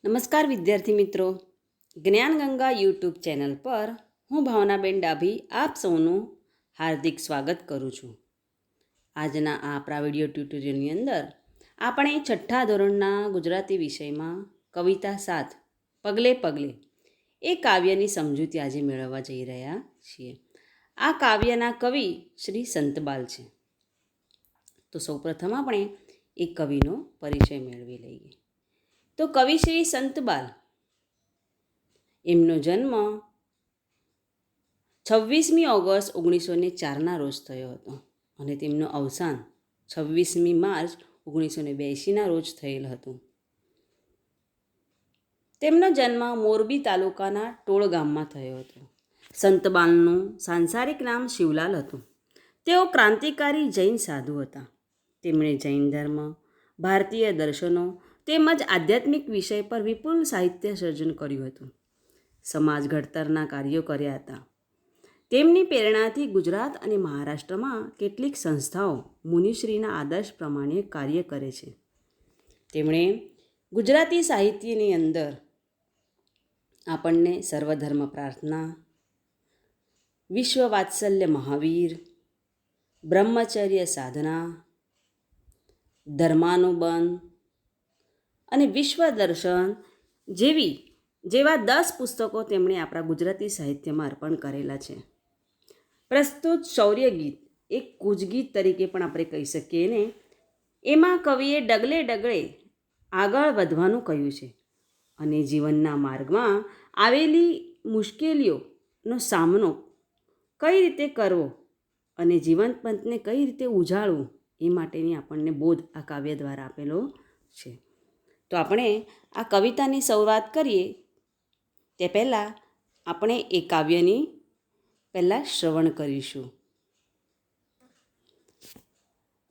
નમસ્કાર વિદ્યાર્થી મિત્રો, જ્ઞાનગંગા યુટ્યુબ ચેનલ પર હું ભાવનાબેન ડાભી આપ સૌનું હાર્દિક સ્વાગત કરું છું. આજના આ આપણા વિડીયો ટ્યુટોરિયલની અંદર આપણે છઠ્ઠા ધોરણના ગુજરાતી વિષયમાં કવિતા 7 પગલે પગલે એ કાવ્યની સમજૂતી આજે મેળવવા જઈ રહ્યા છીએ. આ કાવ્યના કવિ શ્રી સંતબાલ છે. તો સૌપ્રથમ આપણે એ કવિનો પરિચય મેળવી લઈએ. તો કવિ શ્રી સંતબાલ, એમનો જન્મ 26મી ઓગસ્ટ 1904ના રોજ થયો હતો અને તેમનું અવસાન 26મી માર્ચ 1982ના રોજ થયેલ હતું. તેમનો જન્મ મોરબી તાલુકાના ટોળ ગામમાં થયો હતો. સંતબાલનું સાંસારિક નામ શિવલાલ હતું. તેઓ ક્રાંતિકારી જૈન સાધુ હતા. તેમણે જૈન ધર્મ, ભારતીય દર્શનો તેમજ આધ્યાત્મિક વિષય પર વિપુલ સાહિત્ય સર્જન કર્યું હતું. સમાજ ઘડતરના કાર્યો કર્યા હતા. તેમની પ્રેરણાથી ગુજરાત અને મહારાષ્ટ્રમાં કેટલીક સંસ્થાઓ મુનિશ્રીના આદર્શ પ્રમાણે કાર્ય કરે છે. તેમણે ગુજરાતી સાહિત્યની અંદર આપણને સર્વધર્મ પ્રાર્થના, વિશ્વ વાત્સલ્ય મહાવીર, બ્રહ્મચર્ય સાધના, ધર્માનુબંધ અને વિશ્વ દર્શન જેવા 10 પુસ્તકો તેમણે આપણા ગુજરાતી સાહિત્યમાં અર્પણ કરેલા છે. પ્રસ્તુત શૌર્ય ગીત એક કૂચગીત તરીકે પણ આપણે કહી શકીએ ને. એમાં કવિએ ડગલે ડગલે આગળ વધવાનું કહ્યું છે અને જીવનના માર્ગમાં આવેલી મુશ્કેલીઓનો સામનો કઈ રીતે કરવો અને જીવન પંથને કઈ રીતે ઉજાળવું એ માટેની આપણને બોધ આ કાવ્ય દ્વારા આપેલો છે. તો આપણે આ કવિતાની શરૂઆત કરીએ તે પહેલાં આપણે એ કાવ્યની પહેલાં શ્રવણ કરીશું.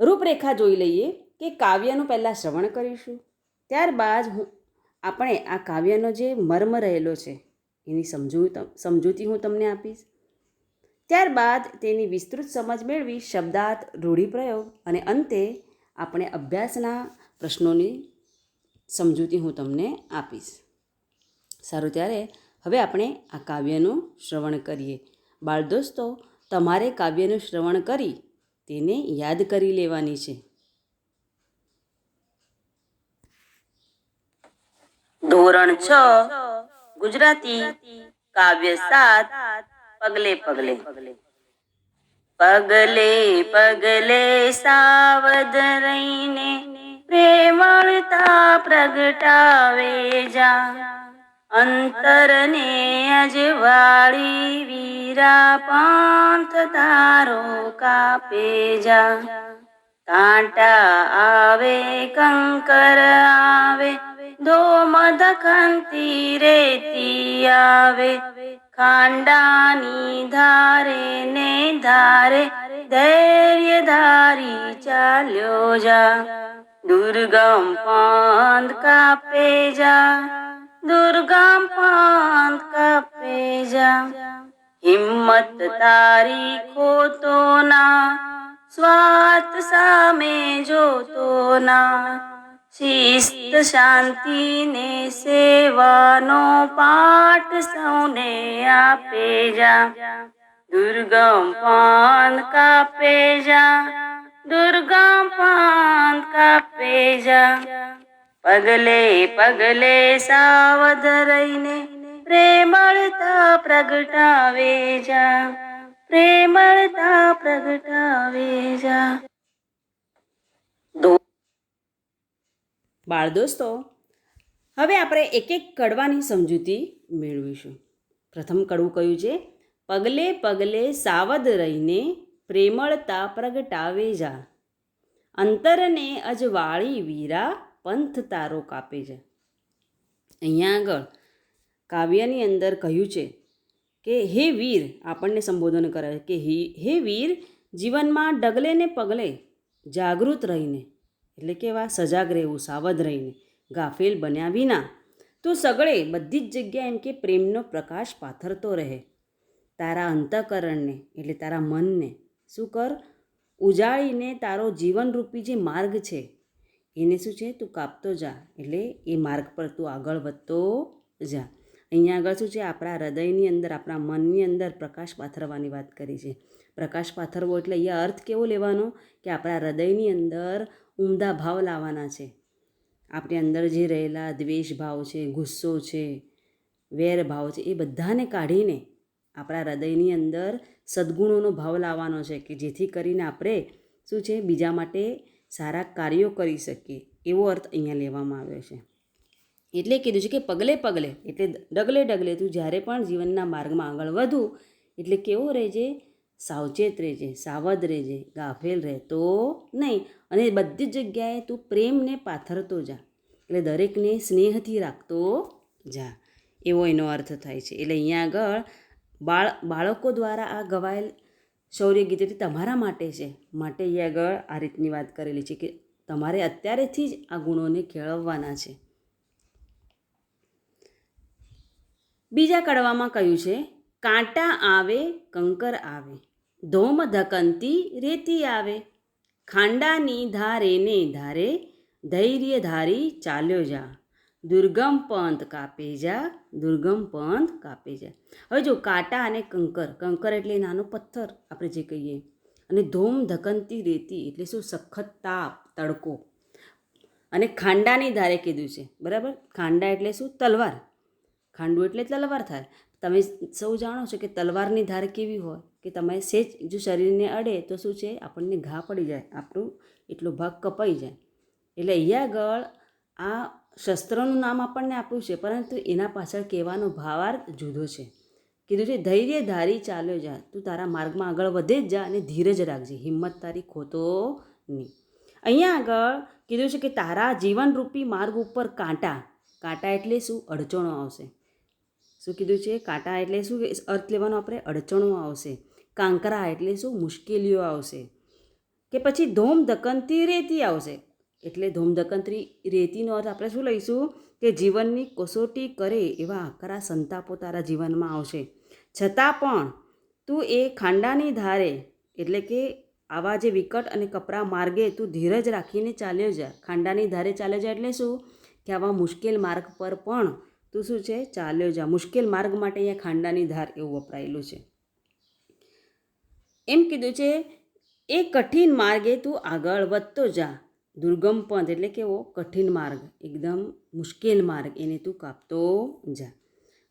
રૂપરેખા જોઈ લઈએ કે કાવ્યનું પહેલાં શ્રવણ કરીશું. ત્યારબાદ આપણે આ કાવ્યનો જે મર્મ રહેલો છે એની સમજૂતી હું તમને આપીશ. ત્યારબાદ તેની વિસ્તૃત સમજ મેળવી શબ્દાર્થ, રૂઢિપ્રયોગ અને અંતે આપણે અભ્યાસના પ્રશ્નોની સમજૂતી હું તમને આપીશ. સારું, ત્યારે હવે આપણે આ કાવ્યનું શ્રવણ કરીએ. બાળ દોસ્તો, તમારે કાવ્યનું શ્રવણ કરી તેને યાદ કરી લેવાની છે. ધોરણ 6 ગુજરાતી કાવ્ય 7 પગલે પગલે. પગલે પગલે સાવધ રહીને પ્રેમળતા પ્રગટાવે જા, અંતરને અજવાળી વીરા પંથ તારો કાપે જા. કાંટા આવે કંકર આવે ધોમધ ખંતી રેતી આવે, ખાંડાની ધારે ને ધારે ધૈર્ય ધારી ચાલ્યો જા. દુર્ગમ પંથ કાપે જા, દુર્ગમ પંથ કાપે જા. હિંમત તારી ખોતો ના, સ્વાર્થ સામે જોતો ના, શિસ્ત શાંતિ ને સેવાનો પાઠ સૌને આપે જા. દુર્ગમ પંથ કાપે જા, દુર્ગમ પંથ કાપે જા. પગલે પગલે સાવધ રહીને પ્રેમળતા પ્રગટાવે જા, પ્રેમળતા પ્રગટાવે જા. બાળ દોસ્તો, હવે આપણે એક એક કડવાની સમજૂતી મેળવીશું. પ્રથમ કડવું કયું છે? પગલે પગલે સાવધ રહીને પ્રેમળતા પ્રગટાવે જા, અંતરને અજવાળી વીરા પંથ તારો કાપે જા. અહીંયા આગળ કાવ્યની અંદર કહ્યું છે કે હે વીર, આપણને સંબોધન કરે કે હે વીર, જીવનમાં ડગલે ને પગલે જાગૃત રહીને, એટલે કે એવા સજાગ રહેવું, સાવધ રહીને, ગાફેલ બન્યા વિના તું સગળે બધી જ જગ્યાએ એમ કે પ્રેમનો પ્રકાશ પાથરતો રહે. તારા અંતઃકરણને એટલે તારા મનને શું કર? ઉજાળીને તારો જીવનરૂપી જે માર્ગ છે એને શું છે તું કાપતો જા, એટલે એ માર્ગ પર તું આગળ વધતો જા. અહીંયા આગળ શું છે, આપણા હૃદયની અંદર, આપણા મનની અંદર પ્રકાશ પાથરવાની વાત કરી છે. પ્રકાશ પાથરવો એટલે અહીંયા અર્થ કેવો લેવાનો કે આપણા હૃદયની અંદર ઉમદા ભાવ લાવવાના છે. આપણી અંદર જે રહેલા દ્વેષ ભાવ છે, ગુસ્સો છે, વેર ભાવ છે, એ બધાને કાઢીને આપણા હૃદયની અંદર સદ્ગુણોનો ભાવ લાવવાનો છે કે જેથી કરીને આપણે શું છે બીજા માટે સારા કાર્યો કરી શકીએ. એવો અર્થ અહીંયા લેવામાં આવ્યો છે. એટલે કીધું છે કે પગલે પગલે એટલે ડગલે ડગલે તું જ્યારે પણ જીવનના માર્ગમાં આગળ વધું એટલે કેવો રહેજે, સાવચેત રહેજે, સાવધ રહેજે, ગાફેલ રહેતો નહીં. અને બધી જ જગ્યાએ તું પ્રેમને પાથરતો જા, એટલે દરેકને સ્નેહથી રાખતો જા, એવો એનો અર્થ થાય છે. એટલે અહીંયા આગળ બાળકો દ્વારા આ ગવાયેલ શૌર્ય ગીત એટલે તમારા માટે છે. માટે અહીંયા આગળ આ રીતની વાત કરેલી છે કે તમારે અત્યારેથી જ આ ગુણોને કેળવવાના છે. બીજા કડવામાં કહ્યું છે, કાંટા આવે કંકર આવે, ધોમ ધકનતી રેતી આવે, ખાંડાની ધારે ને ધારે, ધૈર્ય ધારી ચાલ્યો જા, દુર્ગમ પંથ કાપે જા, દુર્ગમ પંથ કાપે જા. હવે જો કાંટા અને કંકર, કંકર એટલે નાનો પથ્થર આપણે જે કહીએ, અને ધોમ ધકનતી રેતી એટલે શું, સખત તાપ, તડકો, અને ખાંડાની ધારે કીધું છે, બરાબર. ખાંડા એટલે શું, તલવાર. ખાંડું એટલે તલવાર થાય. તમે સૌ જાણો છો કે તલવારની ધાર કેવી હોય કે તમે સેજ જો શરીરને અડે તો શું છે, આપણને ઘા પડી જાય, આપણું એટલો ભાગ કપાઈ જાય. એટલે અહીંયા આગળ આ શસ્ત્રનું નામ આપણને આપ્યું છે, પરંતુ એના પાછળ કહેવાનો ભાવાર્થ જુદો છે. કીધું છે ધૈર્ય ધારી ચાલ્યો જા, તું તારા માર્ગમાં આગળ વધે જ જા અને ધીરજ રાખજે, હિંમત તારી ખોતો નહીં. અહીંયા આગળ કીધું છે કે તારા જીવનરૂપી માર્ગ ઉપર કાંટા, કાંટા એટલે શું, અડચણો આવશે. શું કીધું છે, કાંટા એટલે શું અર્થ લેવાનો આપણે, અડચણો આવશે. કાંકરા એટલે શું, મુશ્કેલીઓ આવશે. કે પછી ધોમ ધકનતી રેતી આવશે, એટલે ધોમ ધકનતી રેતીનો અર્થ આપણે શું લઈશું કે જીવનની કસોટી કરે એવા આકરા સંતાપો તારા જીવનમાં આવશે. છતાં પણ તું એ ખાંડાની ધારે એટલે કે આવા જે વિકટ અને કપરા માર્ગે તું ધીરજ રાખીને ચાલ્યો જા. ખાંડાની ધારે ચાલ્યો જા એટલે શું કે આવા મુશ્કેલ માર્ગ પર પણ તું શું છે, ચાલ્યો જા. મુશ્કેલ માર્ગ માટે અહીંયા ખાંડાની ધાર એવું વપરાયેલું છે. એમ કીધું છે એ કઠિન માર્ગે તું આગળ વધતો જા, દુર્ગમ પંથ એટલે કેવો, કઠિન માર્ગ, એકદમ મુશ્કેલ માર્ગ, એને તું કાપતો જા.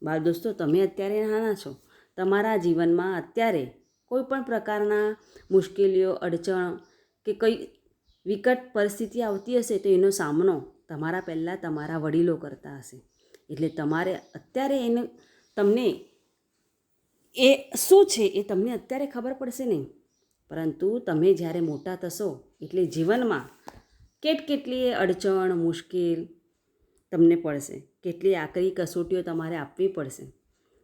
બાળ દોસ્તો, તમે અત્યારે નાના છો, તમારા જીવનમાં અત્યારે કોઈ પણ પ્રકારના મુશ્કેલીઓ, અડચણ કે કઈ વિકટ પરિસ્થિતિ આવતી હશે તો એનો સામનો તમારા પહેલાં તમારા વડીલો કરતા હશે. એટલે તમારે અત્યારે એને તમને એ શું છે એ તમને અત્યારે ખબર પડશે નહીં, પરંતુ તમે જ્યારે મોટા થશો એટલે જીવનમાં કેટલી અડચણ, મુશ્કેલ તમને પડશે, કેટલી આકરી કસોટીઓ તમારે આપવી પડશે.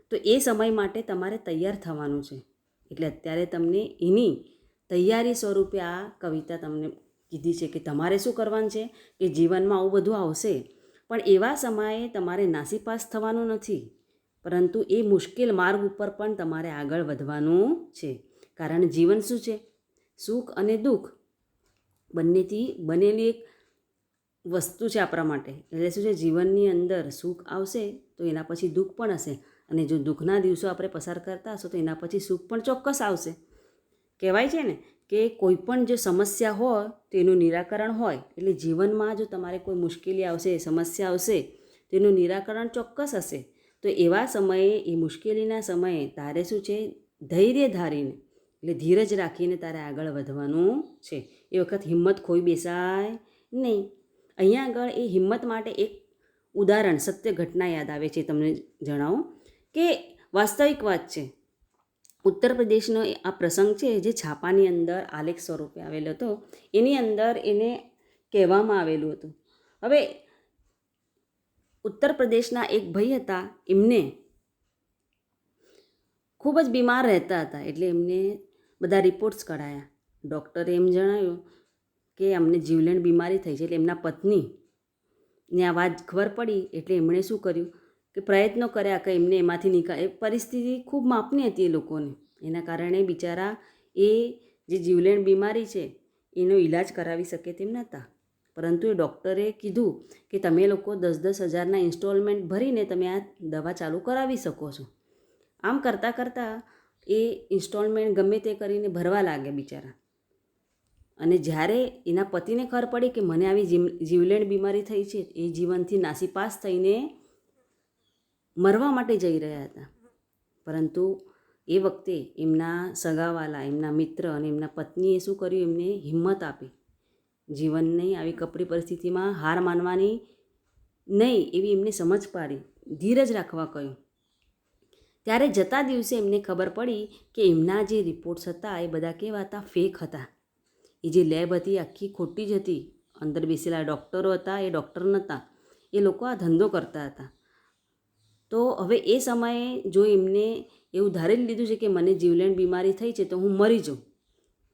તો એ સમય માટે તમારે તૈયાર થવાનું છે. એટલે અત્યારે તમને એની તૈયારી સ્વરૂપે આ કવિતા તમને કીધી છે કે તમારે શું કરવાનું છે કે જીવનમાં આવું બધું આવશે, પણ એવા સમયે તમારે નાસીપાસ થવાનું નથી, પરંતુ એ મુશ્કેલ માર્ગ ઉપર પણ તમારે આગળ વધવાનું છે. કારણ જીવન શું છે, સુખ અને દુઃખ બંનેથી બનેલી એક વસ્તુ છે આપણા માટે. એટલે શું છે, જીવનની અંદર સુખ આવશે તો એના પછી દુઃખ પણ હશે, અને જો દુઃખના દિવસો આપણે પસાર કરતા હશો તો એના પછી સુખ પણ ચોક્કસ આવશે. કહેવાય છે ને કે કોઈ પણ જો સમસ્યા હોય તો એનું નિરાકરણ હોય. એટલે જીવનમાં જો તમારે કોઈ મુશ્કેલી આવશે, સમસ્યા આવશે તો એનું નિરાકરણ ચોક્કસ હશે. તો એવા સમયે, એ મુશ્કેલીના સમયે તારે શું છે, ધૈર્ય ધારીને એટલે ધીરજ રાખીને તારે આગળ વધવાનું છે. એ વખત હિંમત ખોઈ બેસાય નહીં. અહીંયા આગળ એ હિંમત માટે એક ઉદાહરણ, સત્ય ઘટના યાદ આવે છે, તમને જણાવું કે વાસ્તવિક વાત છે. ઉત્તર પ્રદેશનો આ પ્રસંગ છે જે છાપાની અંદર આલેખ સ્વરૂપે આવેલો હતો. એની અંદર એને કહેવામાં આવેલું હતું. હવે ઉત્તર પ્રદેશના એક ભાઈ હતા, એમને ખૂબ જ બીમાર રહેતા હતા. એટલે એમને બધા રિપોર્ટ્સ કઢાયા. ડૉક્ટરે એમ જણાવ્યું કે અમને જીવલેણ બીમારી થઈ છે. એટલે એમના પત્નીને આ વાત ખબર પડી એટલે એમણે શું કર્યું કે પ્રયત્નો કર્યા કે એમને એમાંથી એ પરિસ્થિતિ ખૂબ માપની હતી એ લોકોને. એના કારણે બિચારા એ જે જીવલેણ બીમારી છે એનો ઈલાજ કરાવી શકે તેમ નહોતા. પરંતુ એ ડૉક્ટરે કીધું કે તમે લોકો 10,000 ઇન્સ્ટોલમેન્ટ ભરીને તમે આ દવા ચાલુ કરાવી શકો છો. આમ કરતાં કરતાં એ ઇન્સ્ટોલમેન્ટ ગમે તે કરીને ભરવા લાગ્યા બિચારા. અને જ્યારે એના પતિને ખબર પડી કે મને આવી જીવલેણ બીમારી થઈ છે, એ જીવનથી નાસીપાસ થઈને મરવા માટે જઈ રહ્યા હતા. પરંતુ એ વખતે એમના સગાવાલા, એમના મિત્ર અને એમના પત્નીએ શું કર્યું, એમને હિંમત આપી. જીવનની આવી કપરી પરિસ્થિતિમાં હાર માનવાની નહીં એવી એમને સમજ પાડી, ધીરજ રાખવા કહ્યું. ત્યારે જતા દિવસે એમને ખબર પડી કે એમના જે રિપોર્ટ્સ હતા એ બધા કેવા હતા, ફેક હતા. એ જે લેબ હતી આખી ખોટી જ હતી. અંદર બેસેલા ડૉક્ટરો હતા એ ડૉક્ટર નહોતા, એ લોકો આ ધંધો કરતા હતા. તો હવે એ સમયે જો એમને એવું ધારી લીધું છે કે મને જીવલેણ બીમારી થઈ છે તો હું મરી જાઉં,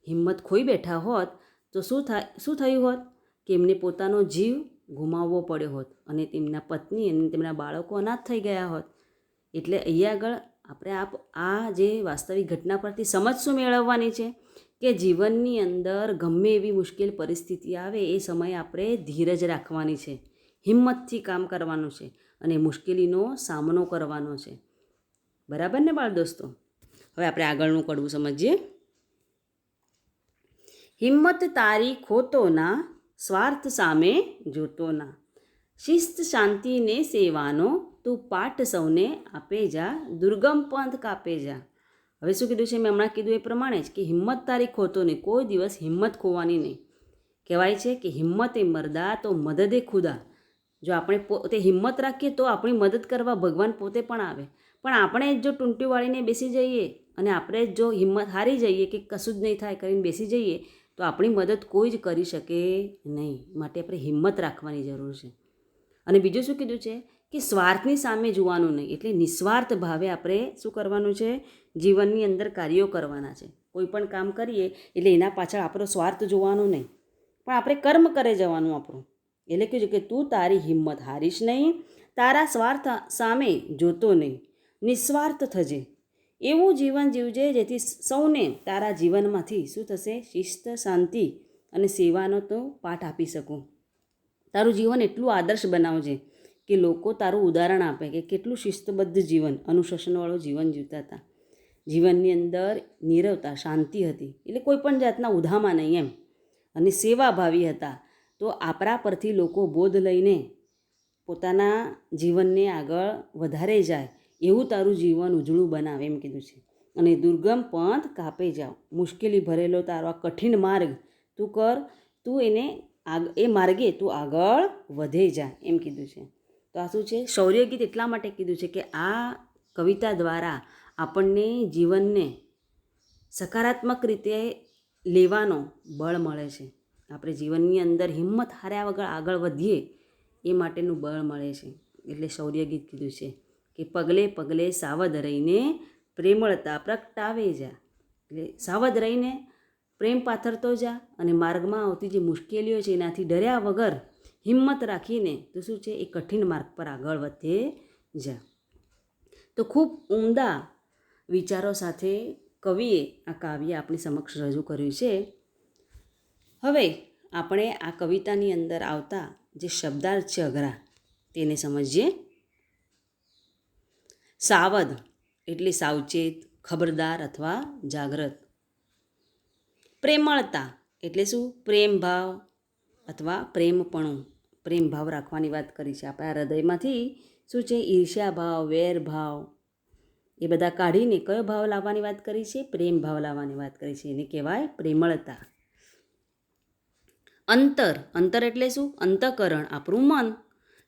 હિંમત ખોઈ બેઠા હોત તો શું થયું હોત કે એમને પોતાનો જીવ ગુમાવવો પડ્યો હોત અને તેમના પત્ની અને તેમના બાળકો અનાથ થઈ ગયા હોત. એટલે અહીંયા આગળ આપણે આ જે વાસ્તવિક ઘટના પરથી સમજ શું મેળવવાની છે કે જીવનની અંદર ગમે એવી મુશ્કેલ પરિસ્થિતિ આવે એ સમયે આપણે ધીરજ રાખવાની છે, હિંમતથી કામ કરવાનું છે અને મુશ્કેલીનો સામનો કરવાનો છે. બરાબર ને બાળ દોસ્તો? હવે આપણે આગળનું કડવું સમજીએ. હિંમત તારી ખોતો ના, સ્વાર્થ સામે જોતો ના, શિસ્ત શાંતિને સેવાનો, તું પાઠ સૌને આપે જા, દુર્ગમ પંથ કાપે જા. હવે શું કીધું છે? મેં હમણાં કીધું એ પ્રમાણે જ કે હિંમત તારી ખોતો નહીં, કોઈ દિવસ હિંમત ખોવાની નહીં. કહેવાય છે કે હિંમત એ મરદા તો મદદે ખુદા. જો આપણે પોતે હિંમત રાખીએ તો આપણી મદદ કરવા ભગવાન પોતે પણ આવે. પણ આપણે જો ટૂંટી વાળીને બેસી જઈએ અને આપણે જો હિંમત હારી જઈએ કે કશું જ નહીં થાય કરીને બેસી જઈએ તો આપણી મદદ કોઈ જ કરી શકે નહીં. માટે આપણે હિંમત રાખવાની જરૂર છે. અને બીજું શું કીધું છે કે સ્વાર્થની સામે જોવાનું નહીં, એટલે નિસ્વાર્થ ભાવે આપણે શું કરવાનું છે? જીવનની અંદર કાર્યો કરવાના છે. કોઈ પણ કામ કરીએ એટલે એના પાછળ આપણો સ્વાર્થ જોવાનો નહીં, પણ આપણે કર્મ કરે જવાનું આપણું. એટલે કીધું કે તું તારી હિંમત હારીશ નહીં, તારા સ્વાર્થ સામે જોતો નહીં, નિસ્વાર્થ થજે, એવું જીવન જીવજે જેથી સૌને તારા જીવનમાંથી શું થશે? શિસ્ત, શાંતિ અને સેવાનો તો પાઠ આપી શકું. તારું જીવન એટલું આદર્શ બનાવજે કે લોકો તારું ઉદાહરણ આપે કે કેટલું શિસ્તબદ્ધ જીવન, અનુશાસનવાળું જીવન જીવતા હતા. જીવનની અંદર નીરવતા, શાંતિ હતી, એટલે કોઈ પણ જાતના ઉધામાં નહીં એમ, અને સેવાભાવી હતા. તો આપણા પરથી લોકો બોધ લઈને પોતાના જીવનને આગળ વધારે જાય એવું તારું જીવન ઉજળું બનાવે એમ કીધું છે. અને દુર્ગમ પંથ કાપે જાઓ, મુશ્કેલી ભરેલો તારો આ કઠિન માર્ગ તું કર, તું એ માર્ગે તું આગળ વધે જા એમ કીધું છે. તો આ શું છે? શૌર્ય ગીત એટલા માટે કીધું છે કે આ કવિતા દ્વારા આપણને જીવનને સકારાત્મક રીતે લેવાનો બળ મળે છે. આપણે જીવનની અંદર હિંમત હાર્યા વગર આગળ વધીએ એ માટેનું બળ મળે છે. એટલે શૌર્ય ગીત કીધું છે કે પગલે પગલે સાવધ રહીને પ્રેમળતા પ્રગટાવે જા. એટલે સાવધ રહીને પ્રેમ પાથરતો જા અને માર્ગમાં આવતી જે મુશ્કેલીઓ છે એનાથી ડર્યા વગર હિંમત રાખીને તો શું છે? એ કઠિન માર્ગ પર આગળ વધે જા. તો ખૂબ ઉમદા વિચારો સાથે કવિએ આ કાવ્ય આપણી સમક્ષ રજૂ કર્યું છે. હવે આપણે આ કવિતાની અંદર આવતા જે શબ્દાર્થ છે અઘરા તેને સમજીએ. સાવધ એટલે સાવચેત, ખબરદાર અથવા જાગ્રત. પ્રેમળતા એટલે શું? પ્રેમ ભાવ અથવા પ્રેમપણું, પ્રેમ ભાવ રાખવાની વાત કરી છે. આપણા હૃદયમાંથી શું છે? ઈર્ષ્યા ભાવ, વેર ભાવ એ બધા કાઢીને કયો ભાવ લાવવાની વાત કરી છે? પ્રેમ ભાવ લાવવાની વાત કરી છે. એને કહેવાય પ્રેમળતા. અંતર એટલે શું? અંતઃકરણ, આપણું મન.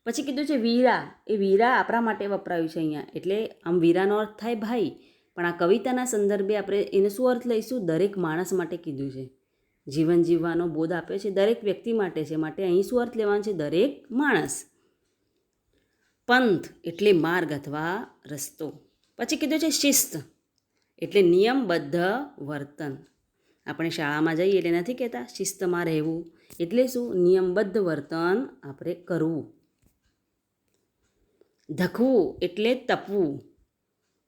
પછી કીધું છે વીરા. એ વીરા આપણા માટે વપરાયું છે અહીંયા. એટલે આમ વીરાનો અર્થ થાય ભાઈ, પણ આ કવિતાના સંદર્ભે આપણે એને શું અર્થ લઈશું? દરેક માણસ માટે કીધું છે. જીવન જીવવાનો બોધ આપ્યો છે દરેક વ્યક્તિ માટે છે, માટે અહીં શું અર્થ લેવાનો છે? દરેક માણસ. પંથ એટલે માર્ગ અથવા રસ્તો. પછી કીધું છે શિસ્ત એટલે નિયમબદ્ધ વર્તન. આપણે શાળામાં જઈએ એટલે નથી કહેતા શિસ્તમાં રહેવું, એટલે શું? નિયમબદ્ધ વર્તન આપણે કરવું. ધખવું એટલે તપવું.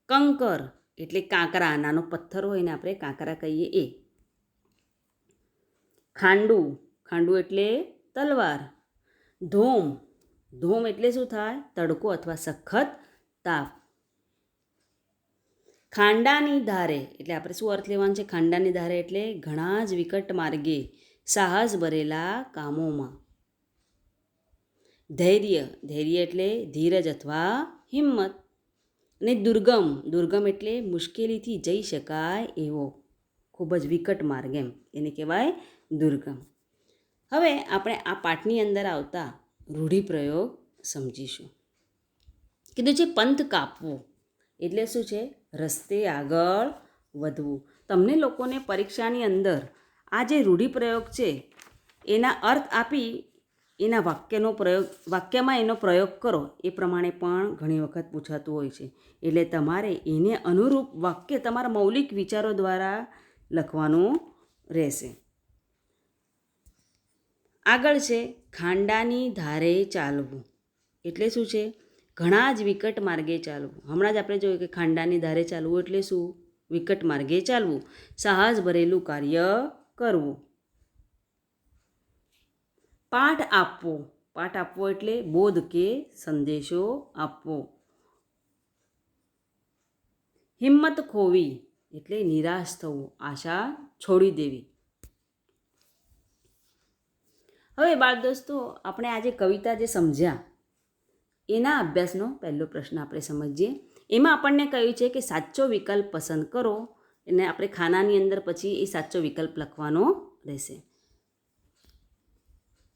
કંકર એટલે કાંકરા, નાનો પથ્થર હોય ને આપણે કાંકરા કહીએ એ. ખાંડું એટલે તલવાર. ધોમ, ધોમ એટલે શું થાય? તડકો અથવા સખત તાપ. ખાંડાની ધારે એટલે આપણે શું અર્થ લેવાનો છે? ખાંડાની ધારે એટલે ઘણા જ વિકટ માર્ગે સાહસ ભરેલા કામોમાં. ધૈર્ય, ધૈર્ય એટલે ધીરજ અથવા હિંમત. અને દુર્ગમ, દુર્ગમ એટલે મુશ્કેલીથી જઈ શકાય એવો ખૂબ જ વિકટ માર્ગ, એમ એને કહેવાય દુર્ગમ. હવે આપણે આ પાઠની અંદર આવતા રૂઢિપ્રયોગ સમજીશું. કીધું છે પંથ કાપવો એટલે શું છે? રસ્તે આગળ વધવું. તમને લોકોને પરીક્ષાની અંદર આ જે રૂઢિપ્રયોગ છે એના અર્થ આપી એના વાક્યમાં એનો પ્રયોગ કરો એ પ્રમાણે પણ ઘણી વખત પૂછાતું હોય છે. એટલે તમારે એને અનુરૂપ વાક્ય તમારા મૌલિક વિચારો દ્વારા લખવાનું રહેશે. આગળ છે ખાંડાની ધારે ચાલવું એટલે શું છે? ઘણા જ વિકટ માર્ગે ચાલવું. હમણાં જ આપણે જોયું કે ખાંડાની ધારે ચાલવું એટલે શું? વિકટ માર્ગે ચાલવું. સાહસ ભરેલું કાર્ય કરવું. પાઠ આપવો, પાઠ આપવો એટલે બોધ કે સંદેશો આપવો. હિંમત ખોવી એટલે નિરાશ થવું, આશા છોડી દેવી. હવે બાળ દોસ્તો, આપણે આજે કવિતા જે સમજ્યા એના અભ્યાસનો પહેલો પ્રશ્ન આપણે સમજીએ. એમાં આપણને કહ્યું છે કે સાચો વિકલ્પ પસંદ કરો અને આપણે ખાનાની અંદર પછી એ સાચો વિકલ્પ લખવાનો રહેશે.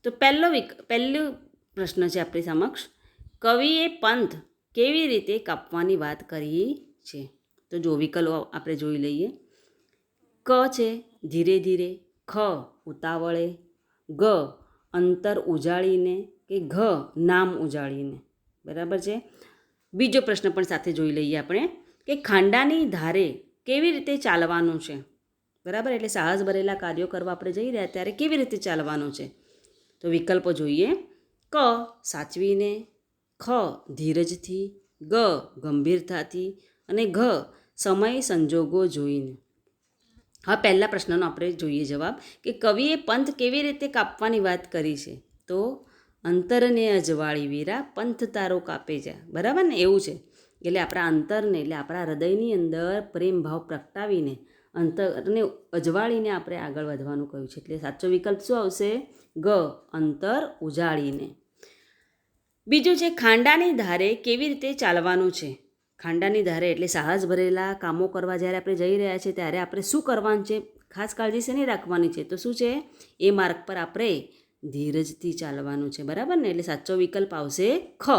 તો પહેલો પ્રશ્ન છે આપણી સમક્ષ, કવિએ પંથ કેવી રીતે કાપવાની વાત કરી છે? તો જો વિકલ્પો આપણે જોઈ લઈએ. ક છે ધીરે ધીરે, ખ ઉતાવળે, ગ અંતર ઉજાળીને કે ઘ નામ ઉજાળીને. બરાબર છે. બીજો પ્રશ્ન પણ સાથે જોઈ લઈએ આપણે કે ખાંડાની ધારે કેવી રીતે ચાલવાનું છે? બરાબર, એટલે સાહસ ભરેલા કાર્યો કરવા આપણે જઈ રહ્યા ત્યારે કેવી રીતે ચાલવાનું છે? તો વિકલ્પો જોઈએ. ક સાચવીને, ખ ધીરજથી, ગ ગંભીરતાથી અને ઘ સમય સંજોગો જોઈને. હા, પહેલા પ્રશ્નનો આપણે જોઈએ જવાબ કે કવિએ પંથ કેવી રીતે કાપવાની વાત કરી છે? તો અંતરને અજવાળી વીરા પંથ તારો કાપે જા. બરાબર ને, એવું છે. એટલે આપણા અંતરને એટલે આપણા હૃદયની અંદર પ્રેમ ભાવ પ્રગટાવીને અંતરને અજવાળીને આપણે આગળ વધવાનું કહ્યું છે. એટલે સાચો વિકલ્પ શું આવશે? ગ અંતર ઉજાળીને. બીજું છે ખાંડાની ધારે કેવી રીતે ચાલવાનું છે? ખાંડાની ધારે એટલે સાહસ ભરેલા કામો કરવા જ્યારે આપણે જઈ રહ્યા છીએ ત્યારે આપણે શું કરવાનું છે? ખાસ કાળજી શેની રાખવાની છે? તો શું છે? એ માર્ગ પર આપણે ધીરજથી ચાલવાનું છે. બરાબર ને, એટલે સાચો વિકલ્પ આવશે ખ.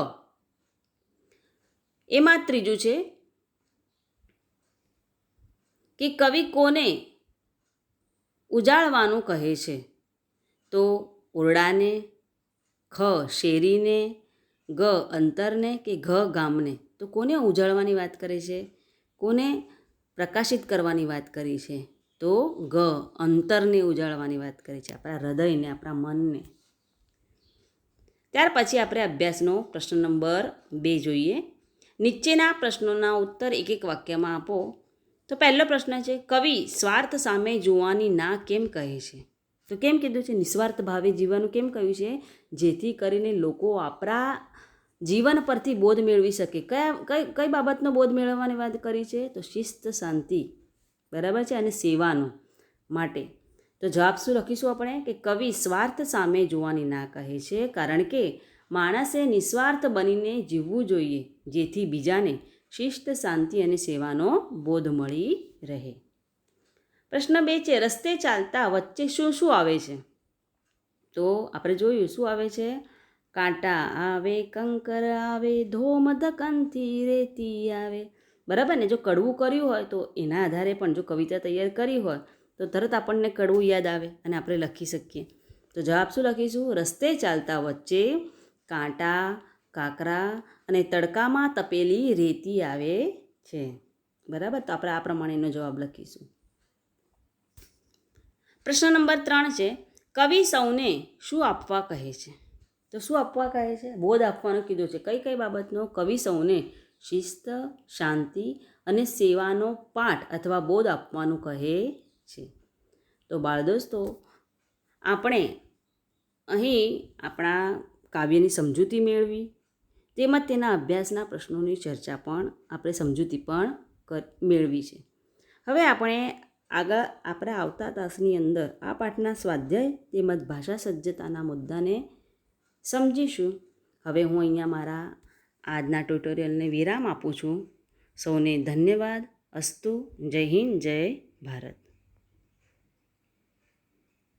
એમાં ત્રીજું છે કે કવિ કોને ઉજાળવાનું કહે છે? તો ઓરડાને, ખ શેરીને, ગ અંતરને કે ઘ ગામને. તો કોને ઉજાળવાની વાત કરે છે? કોને પ્રકાશિત કરવાની વાત કરી છે? તો ગ અંતરને ઉજાળવાની વાત કરી છે, આપણા હૃદયને, આપણા મનને. ત્યાર પછી આપણે અભ્યાસનો પ્રશ્ન નંબર 2 જોઈએ. નીચેના પ્રશ્નોના ઉત્તર એક એક વાક્યમાં આપો. તો પહેલો પ્રશ્ન છે, કવિ સ્વાર્થ સામે જોવાની ના કેમ કહે છે? તો કેમ કીધું છે? નિસ્વાર્થ ભાવે જીવવાનું કેમ કહ્યું છે? જેથી કરીને લોકો આપણા જીવન પરથી બોધ મેળવી શકે. કઈ બાબતનો બોધ મેળવવાની વાત કરી છે? તો શિસ્ત, શાંતિ, બરાબર છે, અને સેવાનો માટે. તો જવાબ શું લખીશું આપણે? કે કવિ સ્વાર્થ સામે જોવાની ના કહે છે કારણ કે માણસે નિસ્વાર્થ બનીને જીવવું જોઈએ, જેથી બીજાને શિસ્ત, શાંતિ અને સેવાનો બોધ મળી રહે. પ્રશ્ન 2 છે, રસ્તે ચાલતા વચ્ચે શું શું આવે છે? તો આપણે જોયું શું આવે છે? કાંટા આવે, કંકર આવે, ધોમ ધકનથી રેતી આવે. બરાબર ને, જો કડવું કર્યું હોય તો એના આધારે પણ જો કવિતા તૈયાર કરી હોય તો તરત આપણને કડવું યાદ આવે અને આપણે લખી શકીએ. તો જવાબ શું લખીશું? રસ્તે ચાલતા વચ્ચે કાંટા, કાંકરા અને તડકામાં તપેલી રેતી આવે છે. બરાબર, તો આપણે આ પ્રમાણેનો જવાબ લખીશું. પ્રશ્ન નંબર 3 છે, કવિ સૌને શું આપવા કહે છે? તો શું આપવા કહે છે? બોધ આપવાનું કીધું છે. કઈ કઈ બાબતનો? કવિ સૌને શિસ્ત, શાંતિ અને સેવાનો પાઠ અથવા બોધ આપવાનું કહે છે. તો બાળ દોસ્તો, આપણે અહીં આપણા કાવ્યની સમજૂતી મેળવી તેમજ તેના અભ્યાસના પ્રશ્નોની ચર્ચા પણ આપણે સમજૂતી પણ મેળવી છે. હવે આપણે આગળ આપણા આવતા તાસની અંદર આ પાઠના સ્વાધ્યાય તેમજ ભાષા સજ્જતાના મુદ્દાને સમજીશું. હવે હું અહીંયા મારા આજના ટ્યુટોરિયલને વિરામ આપું છું. સૌને ધન્યવાદ. અસ્તુ. જય હિન્દ, જય ભારત.